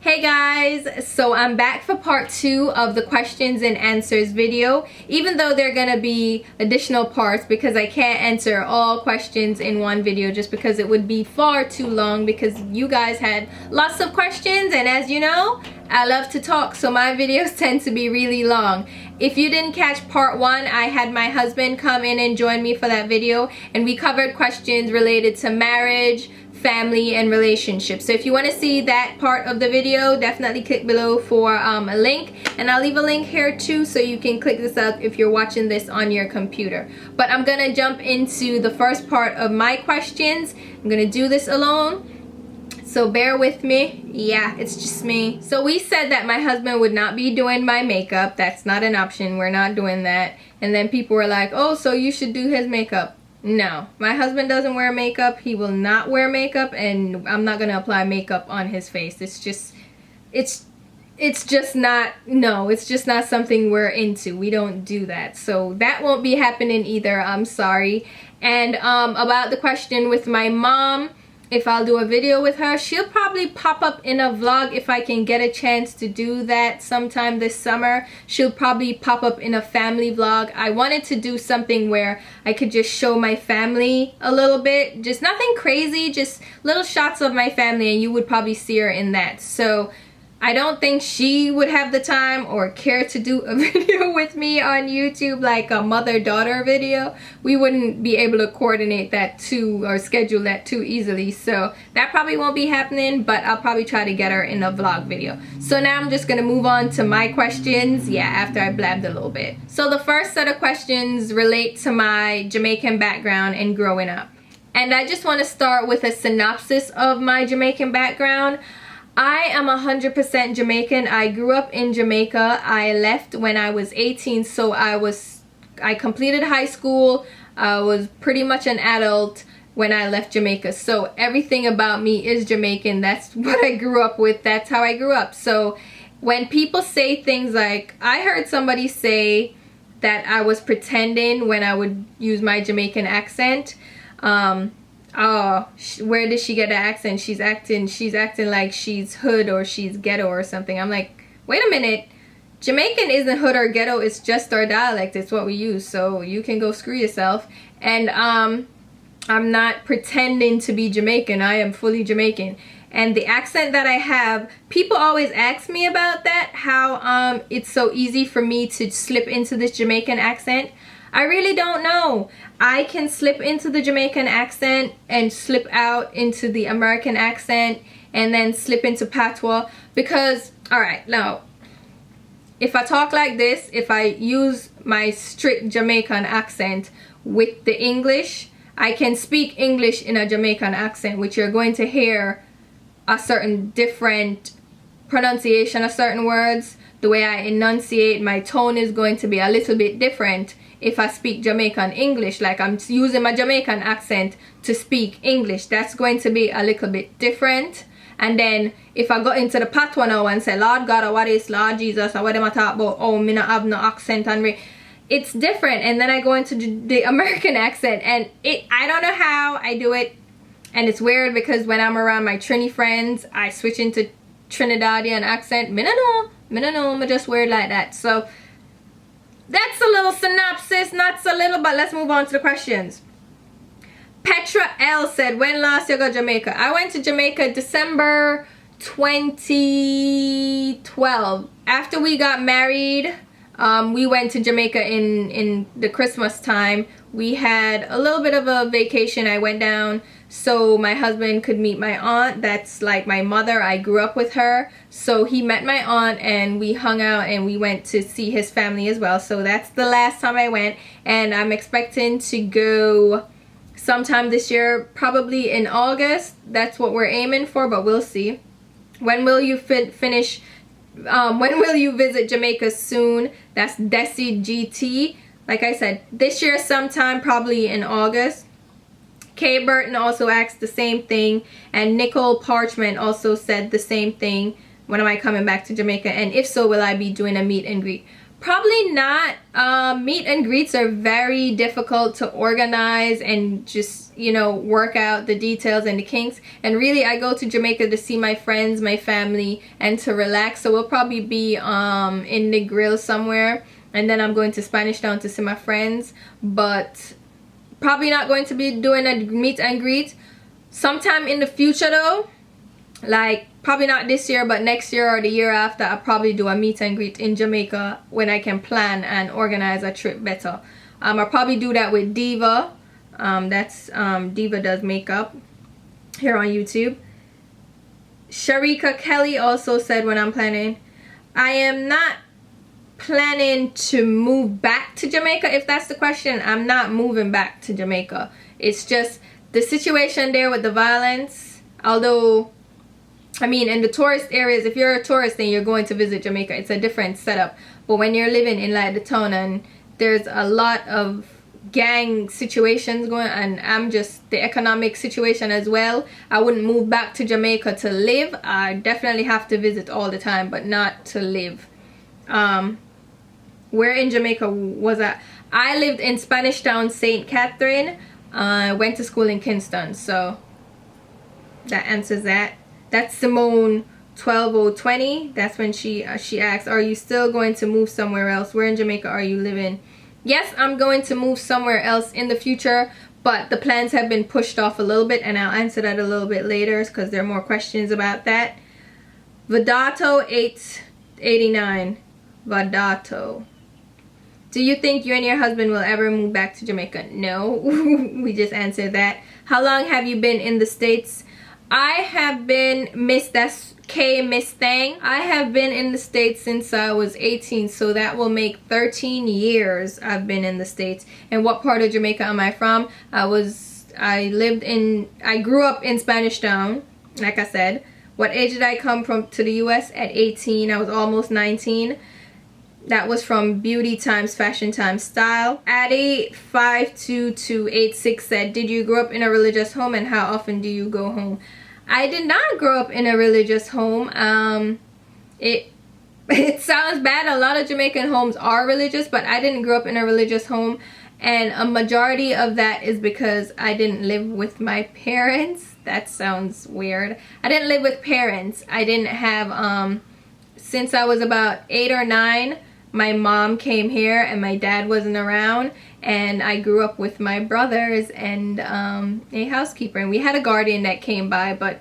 Hey guys, so I'm back for part 2 of the questions and answers video, even though there are gonna be additional parts because I can't answer all questions in one video just because it would be far too long because you guys had lots of questions, and as you know, I love to talk, so my videos tend to be really long. If you didn't catch part 1, I had my husband come in and join me for that video, and we covered questions related to marriage, family, and relationships. So if you want to see that part of the video, definitely click below for a link, and I'll leave a link here too so you can click this up if you're watching this on your computer. But I'm gonna jump into the first part of my questions. I'm gonna do this alone, so bear with me. Yeah, it's just me. So we said that my husband would not be doing my makeup. That's not an option. We're not doing that. And then people were like, oh, so you should do his makeup. No, my husband doesn't wear makeup. He will not wear makeup, and I'm not gonna apply makeup on his face. It's just not, no, it's just not something we're into. We don't do that, so that won't be happening either. I'm sorry. And about the question with my mom, if I'll do a video with her, she'll probably pop up in a vlog if I can get a chance to do that sometime this summer. She'll probably pop up in a family vlog. I wanted to do something where I could just show my family a little bit, just nothing crazy, just little shots of my family, and you would probably see her in that. So I don't think she would have the time or care to do a video with me on YouTube, like a mother-daughter video. We wouldn't be able to coordinate that too, or schedule that too easily. So that probably won't be happening, but I'll probably try to get her in a vlog video. So now I'm just gonna move on to my questions, yeah, after I blabbed a little bit. So the first set of questions relate to my Jamaican background and growing up. And I just wanna start with a synopsis of my Jamaican background. I am 100% Jamaican. I grew up in Jamaica. I left when I was 18, so I completed high school. I was pretty much an adult when I left Jamaica. So everything about me is Jamaican. That's what I grew up with. That's how I grew up. So when people say things like, I heard somebody say that I was pretending when I would use my Jamaican accent. Oh, where did she get the accent? She's acting like she's hood or she's ghetto or something. I'm like, wait a minute. Jamaican isn't hood or ghetto, it's just our dialect. It's what we use, so you can go screw yourself. And I'm not pretending to be Jamaican. I am fully Jamaican. And the accent that I have, people always ask me about that, how it's so easy for me to slip into this Jamaican accent. I really don't know. I can slip into the Jamaican accent and slip out into the American accent and then slip into patois because, alright, now, if I talk like this, if I use my strict Jamaican accent with the English, I can speak English in a Jamaican accent, which you're going to hear a certain different pronunciation of certain words. The way I enunciate, my tone is going to be a little bit different if I speak Jamaican English, like I'm using my Jamaican accent to speak English. That's going to be a little bit different. And then if I go into the patois now and say, Lord God, or what is Lord Jesus, or what am I talk about, oh, me not have no accent, and it's different. And then I go into the American accent, and I don't know how I do it. And it's weird because when I'm around my Trini friends, I switch into Trinidadian accent. Me no know, me just weird like that. So that's a little synopsis, not so little, but let's move on to the questions. Petra L said, when last you go to Jamaica? I went to Jamaica December 2012. After we got married, we went to Jamaica in the Christmas time. We had a little bit of a vacation. I went down so my husband could meet my aunt. That's like my mother. I grew up with her. So he met my aunt and we hung out and we went to see his family as well. So that's the last time I went, and I'm expecting to go sometime this year, probably in August. That's what we're aiming for, but we'll see. When will you finish? When will you visit Jamaica soon? That's Desi GT. Like I said, this year sometime, probably in August. Kay Burton also asked the same thing, and Nicole Parchment also said the same thing. When am I coming back to Jamaica, and if so, will I be doing a meet and greet? Probably not. Meet and greets are very difficult to organize and just, you know, work out the details and the kinks. And really, I go to Jamaica to see my friends, my family, and to relax. So we'll probably be in the grill somewhere, and then I'm going to Spanish Town to see my friends. But probably not going to be doing a meet and greet. Sometime in the future though, like probably not this year, but next year or the year after, I'll probably do a meet and greet in Jamaica when I can plan and organize a trip better. I'll probably do that with Diva. Diva does makeup here on YouTube. Sharika Kelly also said, when I'm planning, I am not planning to move back to Jamaica. If that's the question, I'm not moving back to Jamaica. It's just the situation there with the violence. Although, I mean, in the tourist areas, if you're a tourist and you're going to visit Jamaica, it's a different setup. But when you're living in like the town and there's a lot of gang situations going on, and I'm just the economic situation as well, I wouldn't move back to Jamaica to live. I definitely have to visit all the time, but not to live. Where in Jamaica was I? I lived in Spanish Town, St. Catherine. I went to school in Kingston, so that answers that. That's Simone 12020. That's when she asked, are you still going to move somewhere else? Where in Jamaica are you living? Yes, I'm going to move somewhere else in the future, but the plans have been pushed off a little bit, and I'll answer that a little bit later because there are more questions about that. Vadato 889. Vadato. Do you think you and your husband will ever move back to Jamaica? No. We just answered that. How long have you been in the States? I have been, that's K Miss Thang. I have been in the States since I was 18, so that will make 13 years I've been in the States. And what part of Jamaica am I from? I grew up in Spanish Town, like I said. What age did I come to the US? At 18. I was almost 19. That was from Beauty Times Fashion Times Style. Addy52286 said, did you grow up in a religious home, and how often do you go home? I did not grow up in a religious home. It sounds bad. A lot of Jamaican homes are religious, but I didn't grow up in a religious home, and a majority of that is because I didn't live with my parents. That sounds weird. I didn't live with parents. I didn't have since I was about 8 or 9. My mom came here and my dad wasn't around, and I grew up with my brothers and a housekeeper, and we had a guardian that came by, but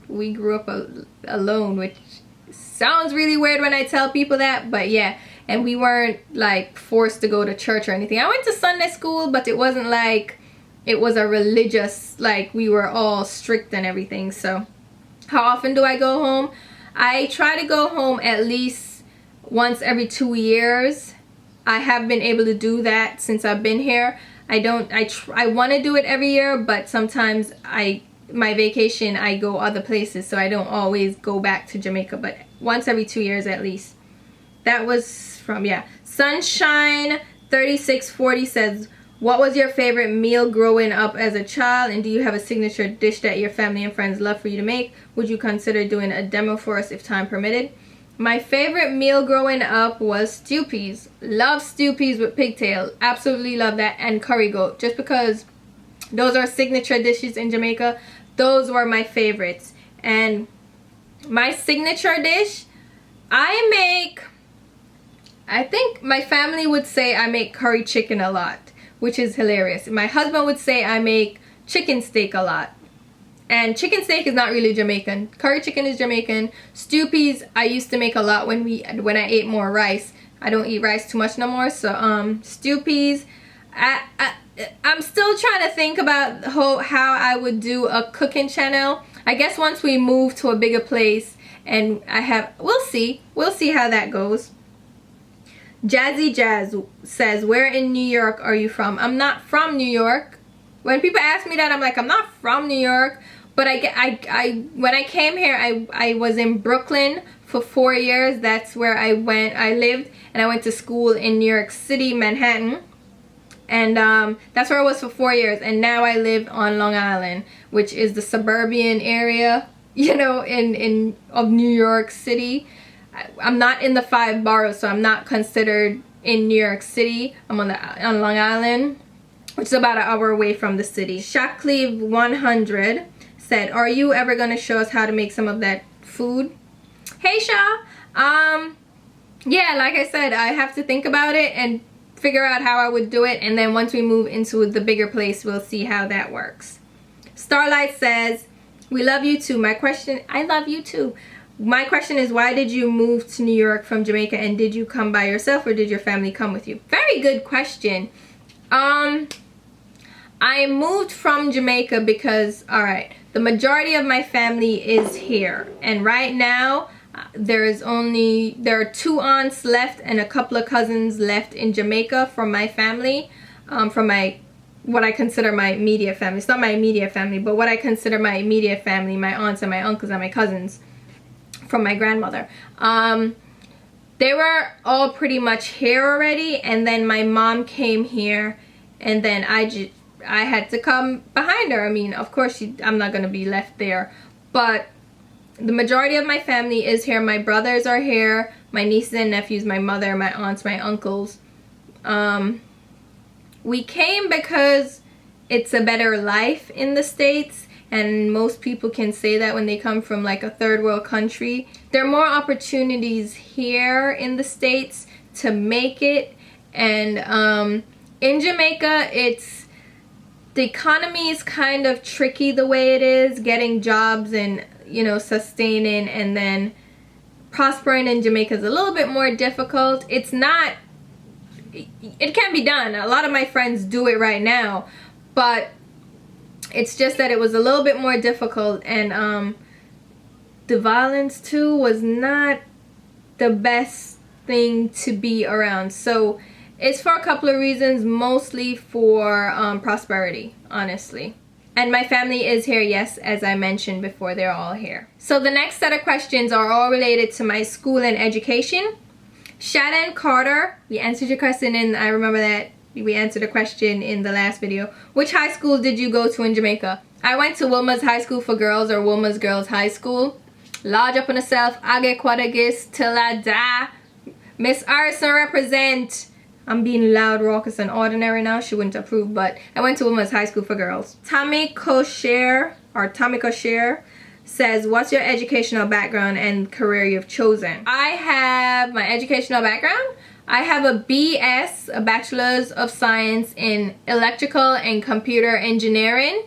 we grew up alone, which sounds really weird when I tell people that, but yeah. And we weren't like forced to go to church or anything. I went to Sunday school, but it wasn't like it was a religious, like we were all strict and everything. So how often do I go home? I try to go home at least once every 2 years. I have been able to do that since I've been here. I want to do it every year, but sometimes my vacation I go other places, so I don't always go back to Jamaica, but once every 2 years at least. That was from, yeah. Sunshine 3640 says, what was your favorite meal growing up as a child, and do you have a signature dish that your family and friends love for you to make? Would you consider doing a demo for us if time permitted? My favorite meal growing up was stew peas. Love stew peas with pigtail. Absolutely love that. And curry goat. Just because those are signature dishes in Jamaica. Those were my favorites. And my signature dish, I think my family would say I make curry chicken a lot, which is hilarious. My husband would say I make chicken steak a lot. And chicken steak is not really Jamaican. Curry chicken is Jamaican. Stew peas I used to make a lot when I ate more rice. I don't eat rice too much no more. So stew peas. I'm still trying to think about how I would do a cooking channel. I guess once we move to a bigger place and we'll see how that goes. Jazzy Jazz says, where in New York are you from? I'm not from New York. When people ask me that, I'm like, I'm not from New York. But when I came here, I was in Brooklyn for 4 years. That's where I lived, and I went to school in New York City, Manhattan. And that's where I was for 4 years. And now I live on Long Island, which is the suburban area, you know, of New York City. I'm not in the 5 boroughs, so I'm not considered in New York City. I'm on Long Island, which is about an hour away from the city. Shackley 100 said, are you ever going to show us how to make some of that food? Hey Sha, yeah, like I said, I have to think about it and figure out how I would do it, and then once we move into the bigger place, we'll see how that works. Starlight says, we love you too. My question, I love you too. My question is, why did you move to New York from Jamaica, and did you come by yourself or did your family come with you? Very good question. I moved from Jamaica because, alright, the majority of my family is here, and right now there are 2 aunts left and a couple of cousins left in Jamaica from my family, from what I consider my immediate family. It's not my immediate family, but what I consider my immediate family, my aunts and my uncles and my cousins from my grandmother. They were all pretty much here already, and then my mom came here, and then I had to come behind her. I mean, of course, I'm not going to be left there, but the majority of my family is here. My brothers are here, my nieces and nephews, my mother, my aunts, my uncles. We came because it's a better life in the States, and most people can say that when they come from like a third world country. There are more opportunities here in the States to make it, and in Jamaica, the economy is kind of tricky the way it is, getting jobs and, you know, sustaining and then prospering in Jamaica is a little bit more difficult. It can be done. A lot of my friends do it right now, but it's just that it was a little bit more difficult, and the violence too was not the best thing to be around. So it's for a couple of reasons, mostly for prosperity, honestly. And my family is here, yes, as I mentioned before, they're all here. So the next set of questions are all related to my school and education. Shannon Carter, we answered your question, and I remember that we answered a question in the last video. Which high school did you go to in Jamaica? I went to Wilma's High School for Girls, or Wilma's Girls High School. Lodge up on yourself, Age Quadagis, till I die. Miss Arson represent. I'm being loud, raucous, and ordinary now. She wouldn't approve, but I went to Women's High School for Girls. Tommy Kosher says, what's your educational background and career you've chosen? I have my educational background. I have a BS, a Bachelor's of Science in Electrical and Computer Engineering.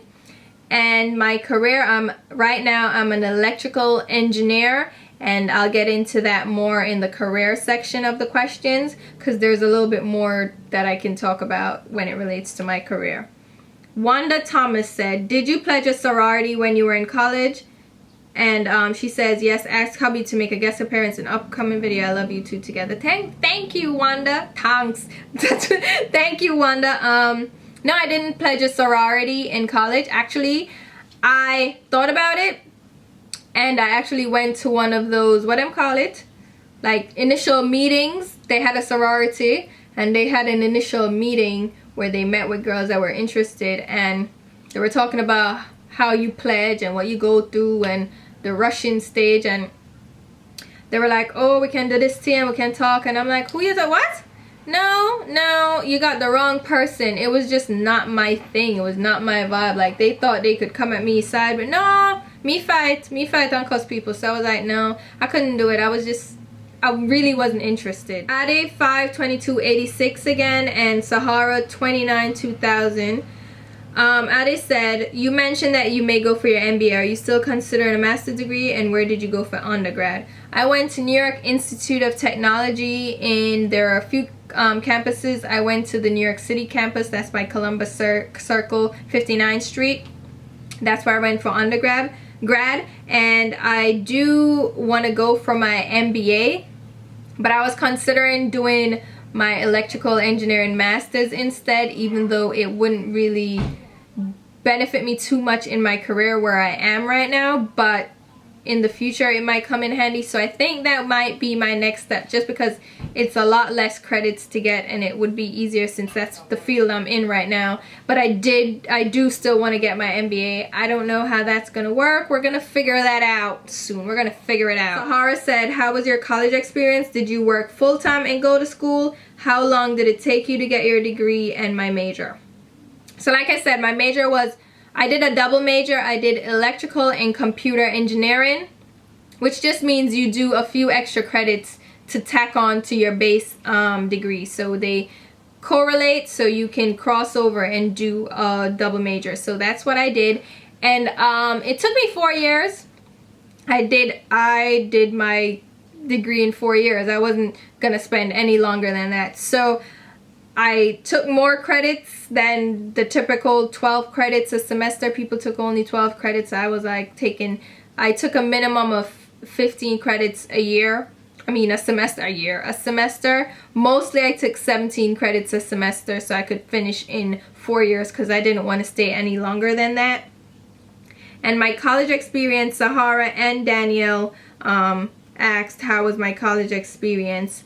And my career, right now I'm an electrical engineer, and I'll get into that more in the career section of the questions, because there's a little bit more that I can talk about when it relates to my career. Wanda Thomas said, did you pledge a sorority when you were in college? And she says, yes, ask hubby to make a guest appearance in upcoming video. I love you two together. Thank you, Wanda. Thanks. Thank you, Wanda. No, I didn't pledge a sorority in college. Actually, I thought about it, and I actually went to one of those, what do you call it? Like initial meetings. They had a sorority, and they had an initial meeting where they met with girls that were interested, and they were talking about how you pledge and what you go through and the rushing stage, and they were like, oh, we can do this tea and we can talk, and I'm like, who is it? What? No, you got the wrong person. It was just not my thing. It was not my vibe. Like, they thought they could come at me side, but no, me fight on cause people. So I was like, no, I couldn't do it. I really wasn't interested. Ade 52286 again, and Sahara 29 2000. Ade said, you mentioned that you may go for your MBA. Are you still considering a master's degree, and where did you go for undergrad? I went to New York Institute of Technology, and there are a few campuses. I went to the New York City campus. That's by Columbus Circle, 59th Street. That's where I went for undergrad. And I do want to go for my MBA, but I was considering doing my electrical engineering master's instead, even though it wouldn't really benefit me too much in my career where I am right now. But in the future it might come in handy. So I think that might be my next step, just because it's a lot less credits to get and it would be easier since that's the field I'm in right now. But I do still want to get my MBA. I don't know how that's gonna work. We're gonna figure that out soon. We're gonna figure it out. Sahara said, how was your college experience? Did you work full-time and go to school? How long did it take you to get your degree and my major? So like I said, my major was, I did a double major. I did electrical and computer engineering, which just means you do a few extra credits to tack on to your base degree. So they correlate so you can cross over and do a double major. So that's what I did. And it took me 4 years. I did my degree in 4 years. I wasn't gonna spend any longer than that. So I took more credits than the typical 12 credits a semester. People took only 12 credits. I was like I took a minimum of 15 credits a year. I mean a semester a year. A semester. Mostly I took 17 credits a semester so I could finish in 4 years because I didn't want to stay any longer than that. And my college experience, Sahara and Danielle asked how was my college experience.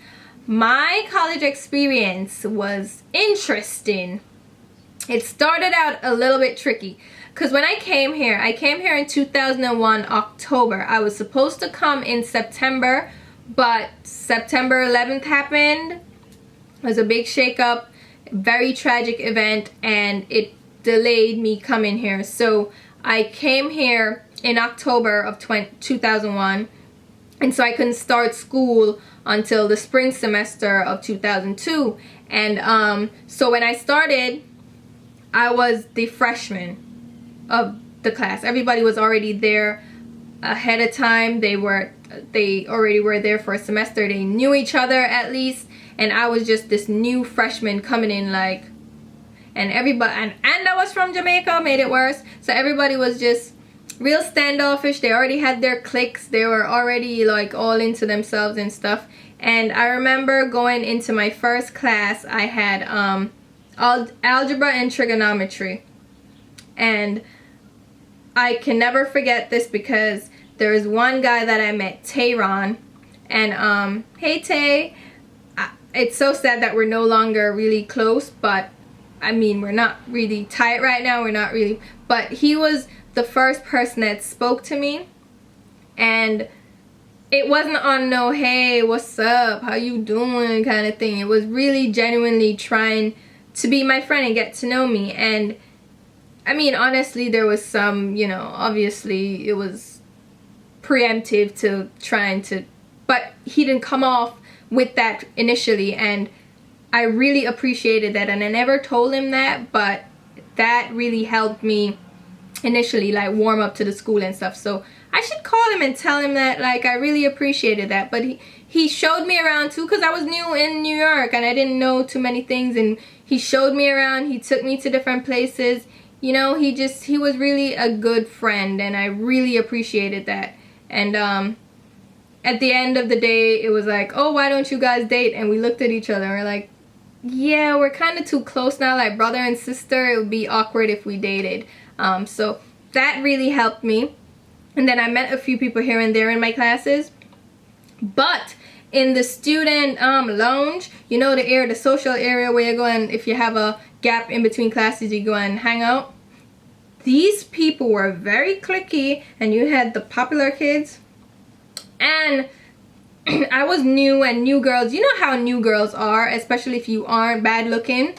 My college experience was interesting. It started out a little bit tricky because when I came here in 2001 October. I was supposed to come in September, but September 11th happened. It was a big shakeup, very tragic event, and it delayed me coming here. So I came here in October of 2001, and so I couldn't start school until the spring semester of 2002. And so when I started, I was the freshman of the class. Everybody was already there ahead of time. They already were there for a semester. They knew each other at least, and I was just this new freshman coming in, like, and everybody, and I was from Jamaica, made it worse. So everybody was just real standoffish. They already had their cliques. They were already like all into themselves and stuff. And I remember going into my first class, I had algebra and trigonometry. And I can never forget this because there was one guy that I met, Tayron. And hey Tay, it's so sad that we're no longer really close, but I mean, we're not really tight right now. We're not really, but he was the first person that spoke to me, and it wasn't on no hey what's up, how you doing kind of thing. It was really genuinely trying to be my friend and get to know me. And I mean, honestly, there was some, you know, obviously it was preemptive to trying to, but he didn't come off with that initially, and I really appreciated that. And I never told him that, but that really helped me initially, like, warm up to the school and stuff. So I should call him and tell him that, like, I really appreciated that. But he showed me around too, because I was new in New York and I didn't know too many things, and he showed me around. He took me to different places. You know, he was really a good friend, and I really appreciated that. And at the end of the day, it was like, oh, why don't you guys date? And we looked at each other and we're like, yeah, we're kind of too close now, like brother and sister. It would be awkward if we dated. So that really helped me. And then I met a few people here and there in my classes. But in the student lounge, you know, the social area where you go, and if you have a gap in between classes, you go and hang out. These people were very cliquey, and you had the popular kids. And I was new, and new girls, you know how new girls are, especially if you aren't bad looking.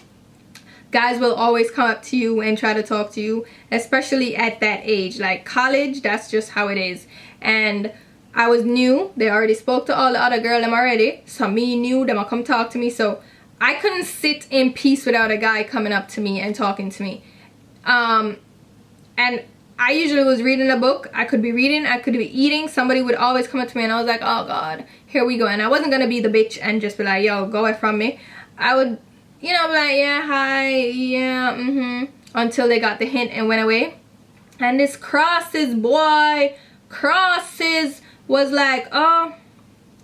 Guys will always come up to you and try to talk to you, especially at that age. Like college, that's just how it is. And I was new. They already spoke to all the other girls them already. So me knew them, come talk to me. So I couldn't sit in peace without a guy coming up to me and talking to me. And I usually was reading a book. I could be reading, I could be eating. Somebody would always come up to me, and I was like, oh God, here we go. And I wasn't gonna be the bitch and just be like, yo, go away from me. I would, you know, be like, yeah, hi, yeah, until they got the hint and went away. And this Crosses boy, Crosses was like, oh,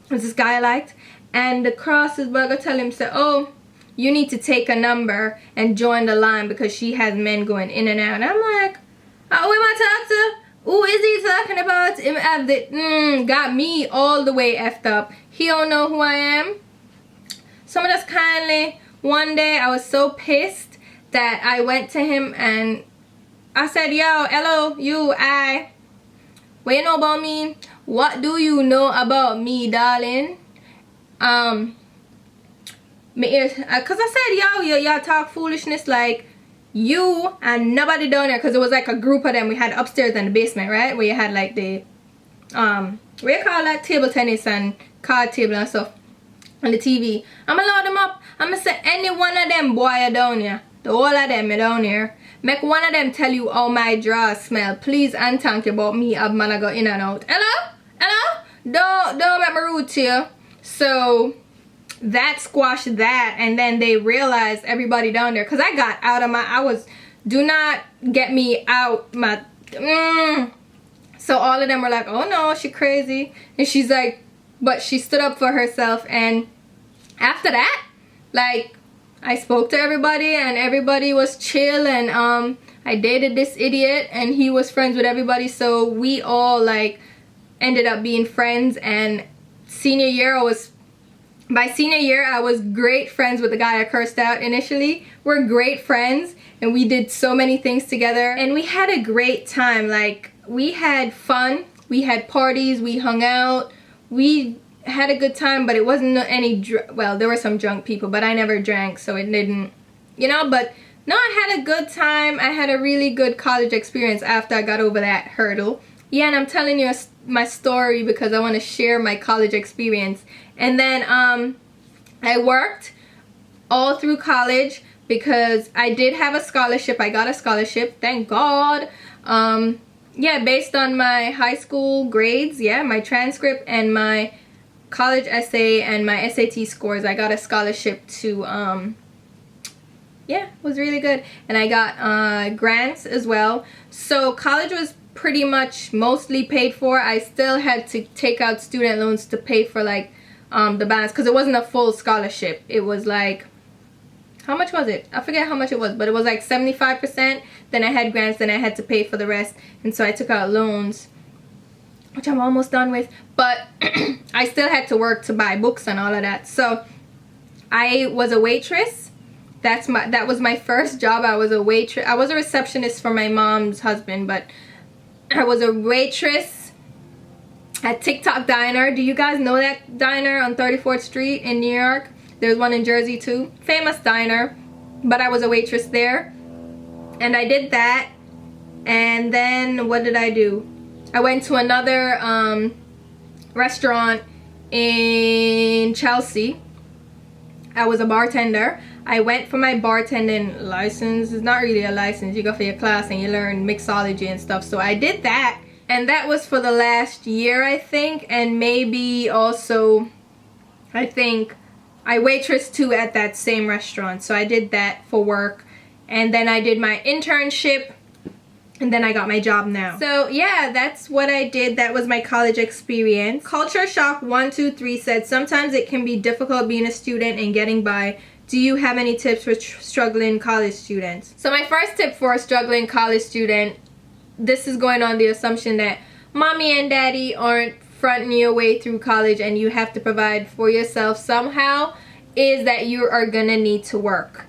there's this guy I liked. And the Crosses boy gonna tell him, say, oh, you need to take a number and join the line because she has men going in and out. And I'm like, oh, Who is he talking about? Him have the got me all the way effed up. He don't know who I am. So I'm just kindly, one day I was so pissed that I went to him and I said, yo, hello, you, what you know about me? What do you know about me, darling? Cause I said, yo, y'all talk foolishness like you and nobody down there, because it was like a group of them. We had upstairs and the basement, right, where you had like the what you call that, table tennis and card table and stuff, and the TV. I'ma load them up. I'ma say any one of them boy are down here, the whole of them are down here, make one of them tell you how my drawers smell, please, and thank you about me of man I go in and out. Hello, don't make me rude to you. So that squashed that, and then they realized, everybody down there, because I got out of my, do not get me out my so all of them were like, oh no, she crazy. And she's like, but she stood up for herself. And after that, like, I spoke to everybody and everybody was chill, and I dated this idiot and he was friends with everybody, so we all like ended up being friends. And senior year, by senior year, I was great friends with the guy I cursed out initially. We're great friends and we did so many things together and we had a great time. Like, we had fun, we had parties, we hung out, we had a good time, but it wasn't any, well, there were some drunk people, but I never drank, so it didn't, you know, but no, I had a good time. I had a really good college experience after I got over that hurdle. Yeah, and I'm telling you my story because I want to share my college experience. And then I worked all through college because I did have a scholarship. I got a scholarship, thank God. Yeah, based on my high school grades, yeah, my transcript and my college essay and my SAT scores, I got a scholarship to, yeah, it was really good. And I got grants as well. So college was pretty much mostly paid for. I still had to take out student loans to pay for like the balance, because it wasn't a full scholarship. It was like, how much was it? I forget how much it was, but it was like 75%. Then I had grants, then I had to pay for the rest, and so I took out loans, which I'm almost done with, but I still had to work to buy books and all of that. So I was a waitress. That was my first job. I was a waitress. I was a receptionist for my mom's husband, but I was a waitress at TikTok Diner. Do you guys know that diner on 34th Street in New York? There's one in Jersey too. Famous diner. But I was a waitress there. And I did that. And then what did I do? I went to another restaurant in Chelsea. I was a bartender. I went for my bartending license. It's not really a license. You go for your class and you learn mixology and stuff. So I did that. And that was for the last year, I think. And maybe also, I think, I waitressed too at that same restaurant. So I did that for work. And then I did my internship. And then I got my job now. So yeah, that's what I did. That was my college experience. Culture Shock 123 said, sometimes it can be difficult being a student and getting by. Do you have any tips for struggling college students? So my first tip for a struggling college student, this is going on the assumption that mommy and daddy aren't fronting your way through college and you have to provide for yourself somehow, is that you are gonna need to work.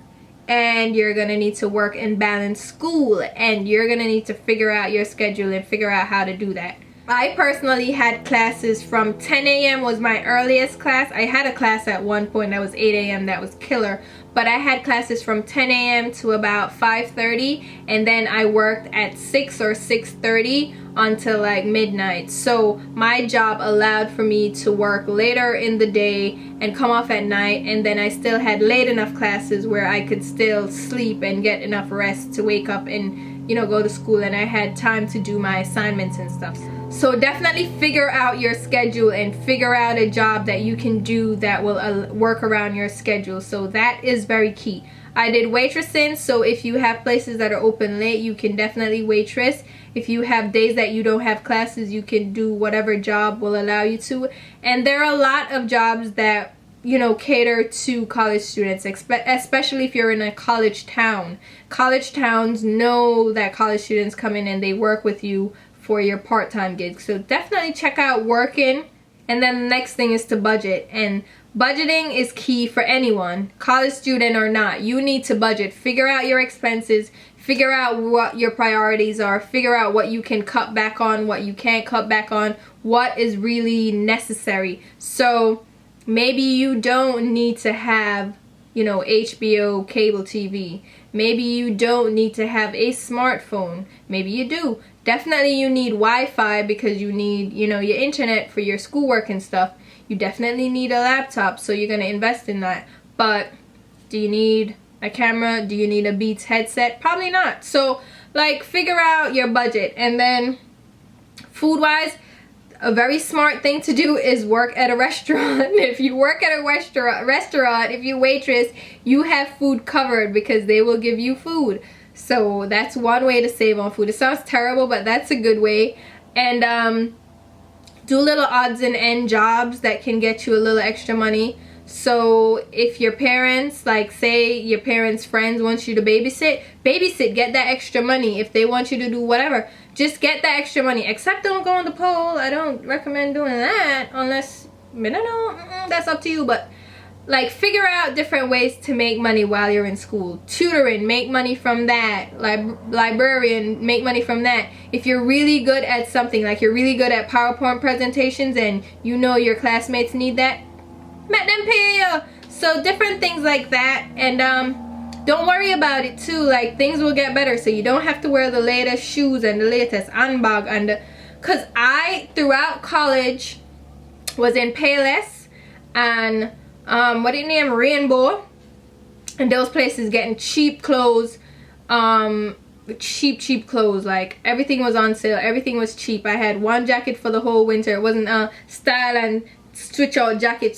And you're gonna need to work and balance school, and you're gonna need to figure out your schedule and figure out how to do that. I personally had classes from 10 a.m. was my earliest class. I had a class at one point that was 8 a.m. that was killer, but I had classes from 10 a.m. to about 5:30, and then I worked at 6 or 6:30 until like midnight. So my job allowed for me to work later in the day and come off at night, and then I still had late enough classes where I could still sleep and get enough rest to wake up and, you know, go to school, and I had time to do my assignments and stuff. So definitely figure out your schedule and figure out a job that you can do that will work around your schedule. So that is very key. I did waitressing, so if you have places that are open late, you can definitely waitress. If you have days that you don't have classes, you can do whatever job will allow you to. And there are a lot of jobs that, you know, cater to college students, especially if you're in a college town. College towns know that college students come in and they work with you for your part-time gigs. So definitely check out working. And then the next thing is to budget. And budgeting is key for anyone, college student or not. You need to budget. Figure out your expenses. Figure out what your priorities are. Figure out what you can cut back on, what you can't cut back on, what is really necessary. So maybe you don't need to have, you know, HBO cable TV. Maybe you don't need to have a smartphone. Maybe you do. Definitely you need Wi-Fi because you need, you know, your internet for your schoolwork and stuff. You definitely need a laptop, so you're going to invest in that. But do you need a camera? Do you need a Beats headset? Probably not. So, like, figure out your budget. And then food-wise, a very smart thing to do is work at a restaurant. If you work at a restaurant, if you waitress, you have food covered because they will give you food. So that's one way to save on food. It sounds terrible, but that's a good way. And do little odds and end jobs that can get you a little extra money. So if your parents, like say your parents' friends want you to babysit, get that extra money. If they want you to do whatever, just get that extra money. Except don't go on the pole. I don't recommend doing that unless, I don't know, that's up to you. But like, figure out different ways to make money while you're in school. Tutoring, make money from that. Librarian, make money from that. If you're really good at something, like you're really good at PowerPoint presentations and you know your classmates need that, let them pay you. So different things like that. And don't worry about it too. Like, things will get better, so you don't have to wear the latest shoes and the latest handbag and the, cause I throughout college was in Payless and what do you name, Rainbow, and those places getting cheap clothes, cheap clothes. Like, everything was on sale, everything was cheap. I had one jacket for the whole winter. It wasn't a style and switch out jacket.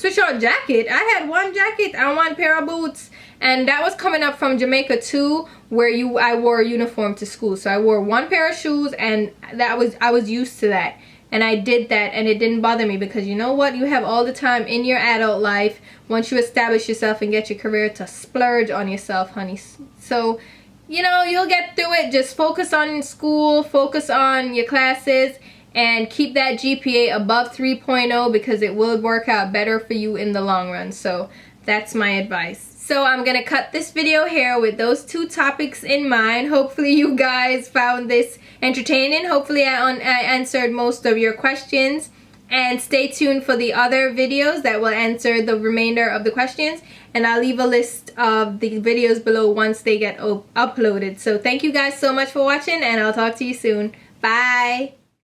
I had one jacket and one pair of boots, and that was coming up from Jamaica too, where I wore a uniform to school. So I wore one pair of shoes, and I was used to that. And I did that, and it didn't bother me because you know what? You have all the time in your adult life, once you establish yourself and get your career, to splurge on yourself, honey. So, you know, you'll get through it. Just focus on school, focus on your classes, and keep that GPA above 3.0 because it will work out better for you in the long run. So that's my advice. So I'm gonna cut this video here with those two topics in mind. Hopefully you guys found this entertaining. Hopefully I answered most of your questions. And stay tuned for the other videos that will answer the remainder of the questions. And I'll leave a list of the videos below once they get uploaded. So thank you guys so much for watching, and I'll talk to you soon. Bye!